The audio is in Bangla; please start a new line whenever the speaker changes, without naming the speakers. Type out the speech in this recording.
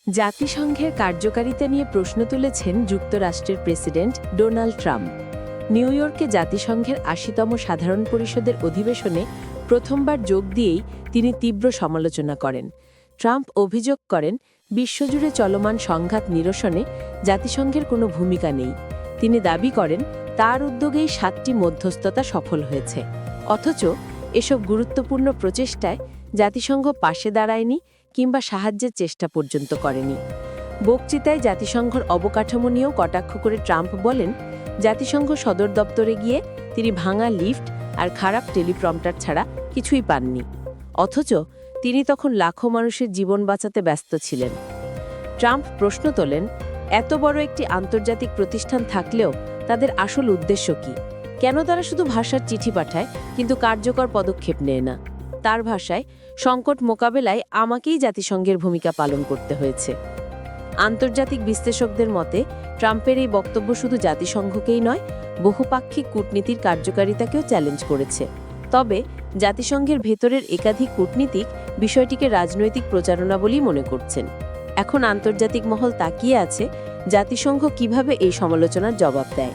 জাতিসংঘের কার্যকারিতা নিয়ে প্রশ্ন তুলেছেন যুক্তরাষ্ট্রের প্রেসিডেন্ট ডোনাল্ড ট্রাম্প। নিউ ইয়র্কে জাতিসংঘের ৮০তম সাধারণ পরিষদের অধিবেশনে প্রথমবার যোগ দিয়েই তিনি তীব্র সমালোচনা করেন। ট্রাম্প অভিযোগ করেন, বিশ্বজুড়ে চলমান সংঘাত নিরসনে জাতিসংঘের কোনো ভূমিকা নেই। তিনি দাবি করেন, তার উদ্যোগেই ৭টি মধ্যস্থতা সফল হয়েছে। অথচ এসব গুরুত্বপূর্ণ প্রচেষ্টায় জাতিসংঘ পাশে দাঁড়ায়নি কিংবা সাহায্যের চেষ্টা পর্যন্ত করেনি। বক্তৃতায় জাতিসংঘের অবকাঠামো নিয়েও কটাক্ষ করে ট্রাম্প বলেন, জাতিসংঘ সদর দপ্তরে গিয়ে তিনি ভাঙা লিফট আর খারাপ টেলিপ্রম্পটার ছাড়া কিছুই পাননি। অথচ তিনি তখন লাখো মানুষের জীবন বাঁচাতে ব্যস্ত ছিলেন। ট্রাম্প প্রশ্ন তোলেন, এত বড় একটি আন্তর্জাতিক প্রতিষ্ঠান থাকলেও তাদের আসল উদ্দেশ্য কি? কেন তারা শুধু ভাষার চিঠি পাঠায় কিন্তু কার্যকর পদক্ষেপ নেয় না? তার ভাষায়, সংকট মোকাবেলায় আমাকেই জাতিসংঘের ভূমিকা পালন করতে হয়েছে। আন্তর্জাতিক বিশ্লেষকদের মতে ট্রাম্পের এই বক্তব্য শুধু জাতিসংঘকেই নয়, বহুপাক্ষিক কূটনীতির কার্যকারিতাকেও চ্যালেঞ্জ করেছে। তবে জাতিসংঘের ভেতরের একাধিক কূটনীতিক বিষয়টিকে রাজনৈতিক প্রচারণা বলেই মনে করছেন। এখন আন্তর্জাতিক মহল তাকিয়ে আছে জাতিসংঘ কিভাবে এই সমালোচনার জবাব দেয়।